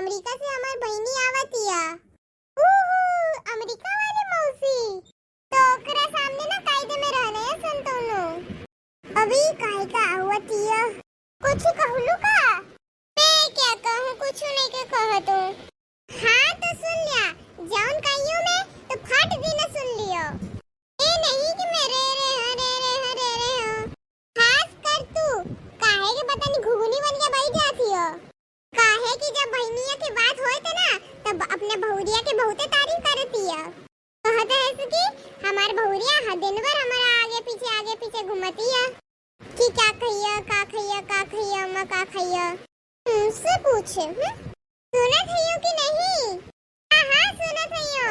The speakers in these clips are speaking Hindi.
अमेरिका से हमार बहिनी आवतिया। अमेरिका वाले मौसी तो ओकरा सामने ना कायदे में रहने है संतोनो। अभी काहे का आवतिया कुछ कहलू का? मैं क्या कहूँ, कुछ नहीं के कहत हूँ। हाँ तो सुन लिया, जाऊन कहियो में तो फट दी ना सुन लियो। ये नहीं कि मैं रे हो। खास कर तू काहे के पता नहीं घुघुनी बन के बैठ जाती हो। काहे कि जब बहनिया के बात होए थे ना तब अपने बहुरिया के बहुते तारीफ करती है। कहते है कि हमार बहुरिया हर दिन भर हमारा आगे पीछे घुमती है कि क्या खइया अम्मा का खइया। मुझसे पूछे सुनत हइयो कि नहीं? हाँ सुनत हइयो।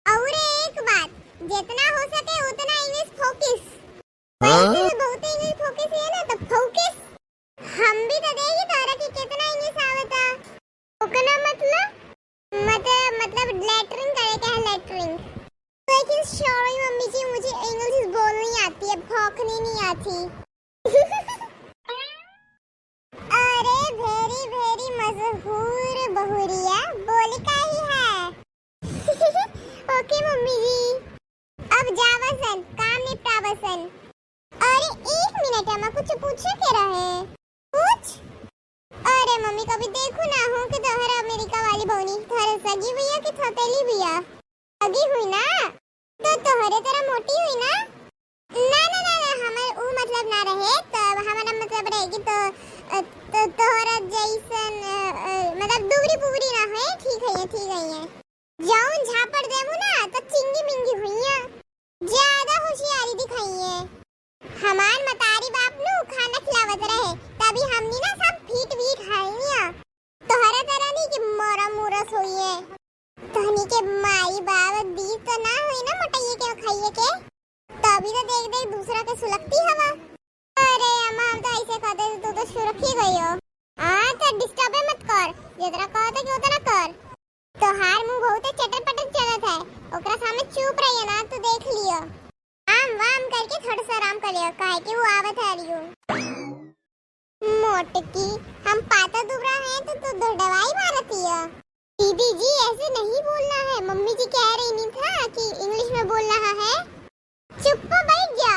और एक बात, जितना हो सके उतना इंग्लिश फोकस। बहुत इंग्लिश फोकस है ना, तो फोकस हम भी तो देगी तारा कि कितना इंग्लिश आवता। ओकना मतलब लेटरिंग करे क्या है, लेटरिंग। लेकिन सॉरी मम्मी जी, मुझे इंग्लिश बोलनी आती है, भौंकनी नहीं आती। अरे वेरी मशहूर बहुरिया बोली का ही है। ओके मम्मी जी, अब जावसन काम निपटावसन। अरे एक मिनट अम्मा, कुछ पूछे के रहे? कुछ? अरे मम्मी कभी देखो ना हो कि तोहरा अमेरिका वाली बहनी थारे सगी भैया की थतेली भैया सगी हुई ना, तो तोहरे तरह मोटी हुई ना? ना हमार ऊ मतलब ना रहे, तो हमारा मतलब रहेगी तो तोहरा जैसन मतलब दुबरी पुबरी ना है। ठीक है जाऊन झापड़ देमु ना तो चिंगी मिंगी हुईया, ज्यादा होशियारी दिखाइए। हमार मतारी बाप नु खाना खिलावत रहे तभी हमनी ना सब फीट खाइया। तोहरा तरह नहीं कि मोरा मुरस होइए। तहनी के माई बाप दी तो ना हुई ना मोटाइए के खाइए के, तभी तो देख दूसरा के सुलगती हवा। अरे अम्मा हम तो ऐसे कहते तू तो सुरखी गई हो। तो डिस्टर्ब मत कर, जितना कहते कि उतना कर। तो हार मुंह बहुत चटर पटर चलत है, ओकरा सामने चुप रहिए ना तो देख लियो। आम वाम करके थोड़ा सा आराम कर लियो, काहे कि वो आवत है रियो। मोटकी हम पाता दुबरा है तो तू दवाई मारती है। दीदी जी ऐसे नहीं बोलना है, मम्मी जी कह रही नहीं था कि इंग्लिश में बोल रहा है। चुप बैठ जा।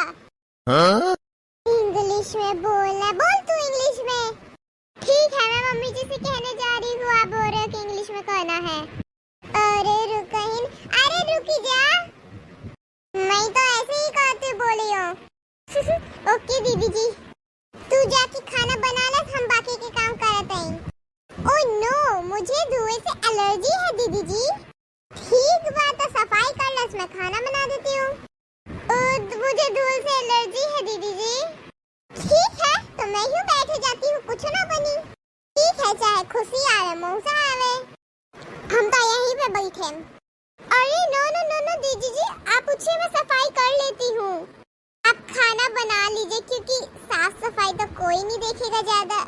इंग्लिश में बोलना, बोल तू इंग्लिश में। ठीक है मैं मम्मी जी से कहने जा रही हूँ, आप बोल रहे हो कि इंग्लिश में कहना है। अरे रुकी जा, मैं तो ऐसे ही कहते बोली हूँ। ओके दीदी जी, तू जाके खाना बना ले, हम बाकी के काम करते हैं। ओह नो, मुझे धुएं से एलर्जी है दीदी जी। ठीक बात है, सफाई कर ले, मैं खाना बना देती हूँ। मुझे धूल से एलर्जी है दीदी जी। ठीक है तो मैं यूँ बैठे जाती हूँ, कुछ ना बनी। ठीक है, चाहे खुशी आवे मौसा आवे, हम तो यहीं पे बैठे। अरे नो दीदी जी, आप पूछिए, मैं सफाई कर लेती हूँ। आप खाना बना लीजिए, क्योंकि साफ सफाई तो कोई नहीं देखेगा ज्यादा,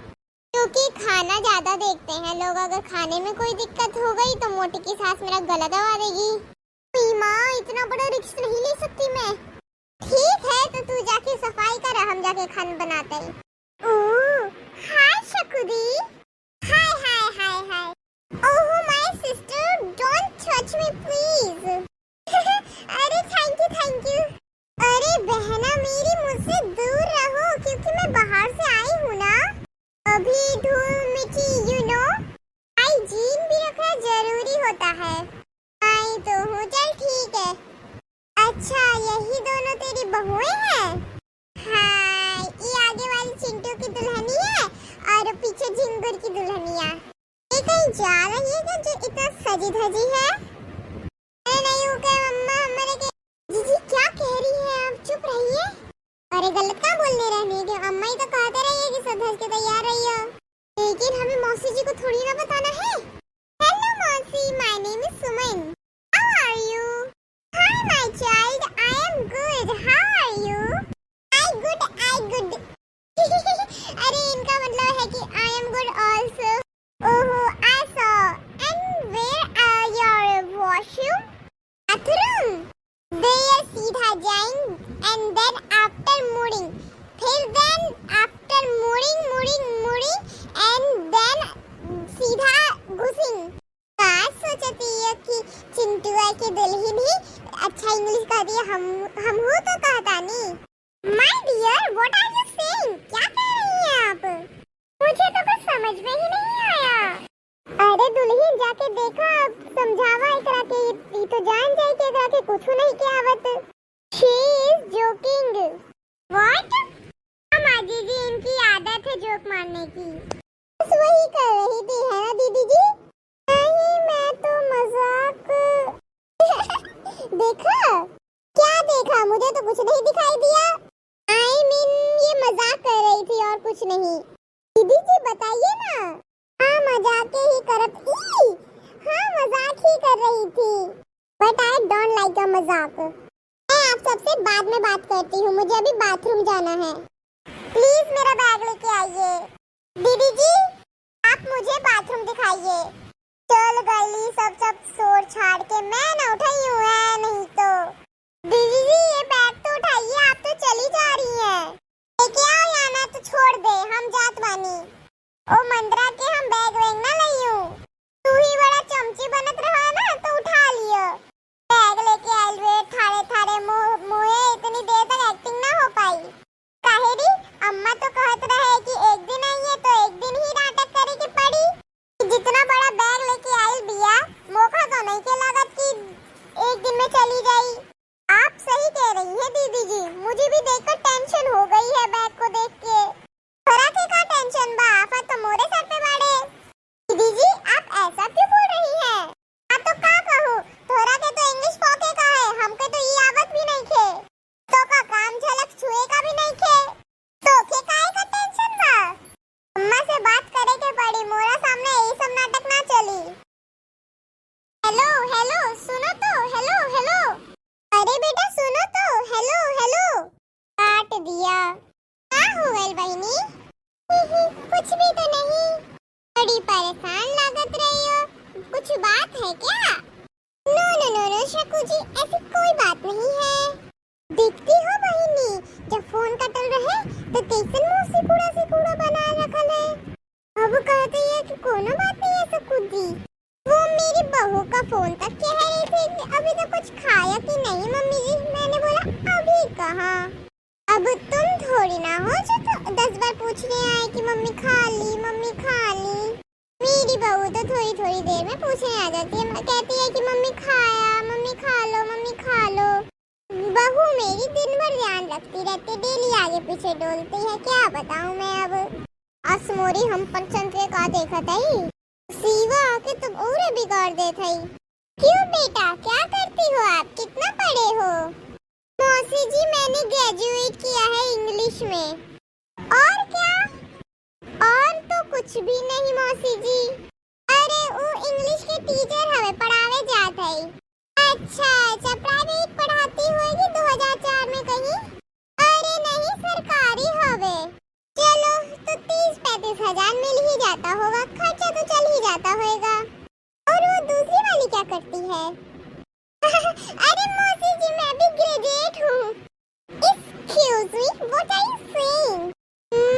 क्योंकि खाना ज्यादा देखते हैं लोग। अगर खाने में कोई दिक्कत हो गई तो मोटी की सास मेरा गला दबा देगी। माँ इतना बड़ा रिस्क नहीं ले सकती मैं। ठीक है तो तू जाके सफाई कर, हम जाके खाना बनाते हैं। Hi Shakudi, hi. Oh my sister, don't touch me please. अरे थैंक यू। अरे बहना मेरी, मुझसे दूर रहो क्योंकि मैं बाहर से आई हूँ ना। अभी धूल मिट्टी यू नो, हाइजीन भी रखना जरूरी होता है। आई तो हूँ, चल ठीक है। अच्छा यही दोनों तेरी बहुएं हैं? हाँ, ये आगे वाली चिंटू की दुल्हनी है और पीछे झिंगुर की दुल्हनिया। ये कहीं जा रही है जो इतना सजी धजी है? नहीं ओके मम्मा, हमारे के जीजी क्या कह रही है, आप चुप रहिए। अरे गलत क्या बोलने रहने के, अम्मा ही तो कहते रहिए कि सब धज के तैयार रहिए, लेकिन हमें मौसी जी को थोड़ी ना बताना है। हेलो मौसी, my name is Suman, how are you? Hi my child, I am good. How are you? I good. अरे इनका मतलब है कि I am good also. Oh I saw. And where are your washroom? Bathroom. There सीधा जाएं and then after mudding. फिर then after mudding and then सीधा घुसिंग. कि दुल्हन ही अच्छा इंग्लिश कहती है, हम हो तो कहता नहीं। My dear, what are you saying? क्या कह रही हैं आप? मुझे तो कुछ समझ में ही नहीं आया। अरे दुल्हन जाके देखा, समझावा एकरा के, ई तो जान जाए कि एकरा के कुछ नहीं के आवत। She is joking. व्हाट? माजी जी, इनकी आदत है जोक मारने की। बस वही कर रही थी, है ना दीदी जी? नहीं, मैं तो मजाक। देखा? क्या देखा? मुझे तो कुछ नहीं दिखाई दिया। आई मीन ये मजाक कर रही थी और कुछ नहीं। दीदी जी बताइए ना। हाँ, मजाक ही करत ई। हाँ, मजाक ही कर रही थी। बट आई डोंट लाइक अ मजाक। मैं आप सबसे बाद में बात करती हूँ, मुझे अभी बाथरूम जाना है। प्लीज मेरा बैग लेके आइए। दीदी जी, आप मुझे बाथरूम दिखाइए। चल गई सब शोर छाड़ के, मैं ना उठाई हूँ है नहीं तो। दीदी जी ये बैग तो उठाइए, आप तो चली जा रही हैं। लेके आओ या ना तो छोड़ दे, हम जात बानी। ओ मंदरा के हम बैग वेग ना लइयो। तू ही बड़ा चमची बनत रहा ना तो उठा लियो। बैग लेके आइल वे थारे थारे मुहे इतनी देर तक एक्टिंग ना हो पाई। काहे दी? अम्मा तो कहत रहे कि एक दिन आइए तो एक दिन ही नाटक करे के पड़ी। जितना बड़ा बैग लेके आइल बिया, मौका तो नहीं के लागत कि एक दिन में चली जाई। आप सही कह रही हैं दीदी जी, मुझे भी देखकर टेंशन हो गई है बैग को देख के। थोड़ा के का टेंशन बा, आफत तो मोरे सर पे बाड़े। दीदी जी आप ऐसा क्यों बोल रही हैं? हाँ तो का कहूँ, थोड़ा के तो इंग्लिश फोके का है, हमके तो ये आवत भी नहीं खे। तो का काम झलक छुए का भी नहीं खे। तो के काहे का टेंशन बा? अम्मा से बात करे के पड़ी, मोरा सामने ये सब नाटक ना चली। हेलो हेलो सुनो तो, हेलो हेलो। अरे बेटा सुनो तो, हेलो हेलो। काट दिया। क्या हो गई बहनी? कुछ भी तो नहीं। बड़ी परेशान लागत रही हो, कुछ बात है क्या? नो नो नो नो शकू जी, ऐसी कोई बात नहीं है। देखती हो बहनी, जब फोन कटल रहे तो कैसन मुंह से कूड़ा बना रखल है। अब कहते हैं कि कोनो बात नहीं है शकू जी। वो मेरी बहू का फोन तक कह रही थी कि अभी तो कुछ खाया कि नहीं मम्मी जी। मैंने बोला अभी कहाँ, अब तुम थोड़ी ना हो जो तो 10 बार पूछने आए कि मम्मी खा ली, मम्मी खा ली। मेरी बहू तो थोड़ी थोड़ी देर में पूछने आ जाती है, कहती है कि मम्मी खाया, मम्मी खा लो, मम्मी खा लो। बहू मेरी दिन भर ध्यान रखती रहती, डेली आगे पीछे डोलती है, क्या बताऊं मैं अब। असमोरी हम पंचन के का देखा थई, सीवा आके तुम और बिगाड़ दे थई। क्यों बेटा, क्या करती हो आप? कितना पढ़े हो? मौसी जी मैंने ग्रेजुएट किया है इंग्लिश में। और क्या? और तो कुछ भी नहीं मौसी जी। अरे वो इंग्लिश के टीचर हमें पढ़ावे जात है। अच्छा प्राइवेट पढ़ाती होगी 2004 में कहीं? अरे नहीं, सरकारी हवे। चलो तो 30-35 हजार मिल ही जाता होगा, खर्चा तो चल ही जाता होगा। और वो दूसरी वाली क्या करती है? अरे मौसी जी मैं भी ग्रेजुएट हूँ। Excuse me, what are you saying?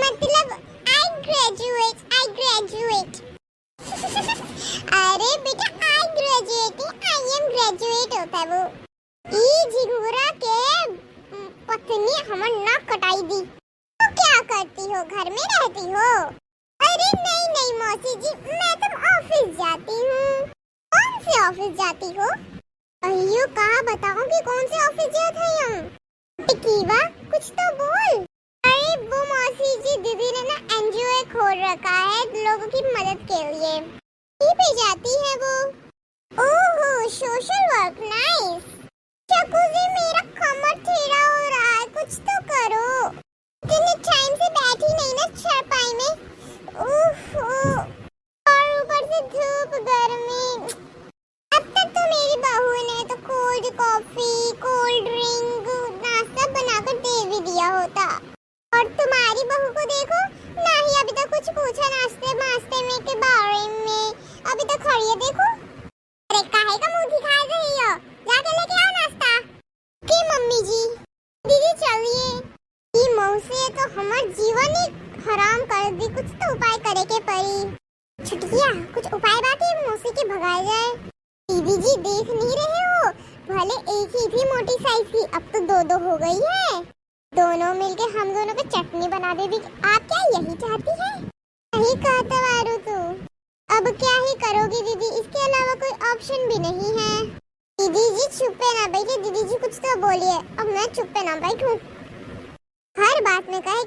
मतलब I graduate. अरे बेटा I am graduate होता है वो। ई झिंगुरा के पत्नी हमर नाक कटाई दी। तो क्या करती हो, घर में रहती हो? अरे नहीं मौसी जी, मैं तो ऑफिस जाती हूँ। कौन से ऑफिस जाती हो? अयो कहाँ बताऊंगी कौन से ऑफिस जाते हैं हम। टिकीवा कुछ तो बोल। अरे वो मौसी जी दीदी ने ना एनजीओ खोल रखा है लोगों की मदद के लिए, यहीं पे जाती है वो। ओहो सोशल वर्क, नाइस। चकुजी मेरा कमर टेढ़ा हो रहा है, कुछ तो करो। इतने टाइम से बैठी नहीं ना चारपाई में। और ऊपर से धूप गर्मी। अब तक तो मेरी बहू ने तो कोल्ड कॉफी, कोल्ड ड्रिंक, नाश्ता बनाकर दे भी दिया होता। और तुम्हारी बहू को देखो ना ही अभी तक कुछ पूछा नाश्ते में के बारे में। अभी तक खड़ी है देखो। अरे काहे का मुंह दिखा रही हो? जाके लेके आओ नाश्ता। की मम्मी जी। दीदी चलिए। ई मौसी तो हमार जीवन ही हराम कर दी, कुछ तो उपाय करे के पड़ी। छुटकिया कुछ उपाय बाकी मौसी की भगाए जाए। दीदी जी देख नहीं रहे हो, भले एक ही थी मोटी साइज की, अब तो दो दो हो गई है। दोनों मिलके हम दोनों को चटनी बना देगी। आप क्या यही चाहती है? सही कहता वारू तू। अब क्या ही करोगी दीदी, इसके अलावा कोई ऑप्शन भी नहीं है। दीदी जी चुप्पे ना बैठे, दीदी जी कुछ तो बोलिए। अब मैं चुप्पे ना बैठूं। हर बात में कहे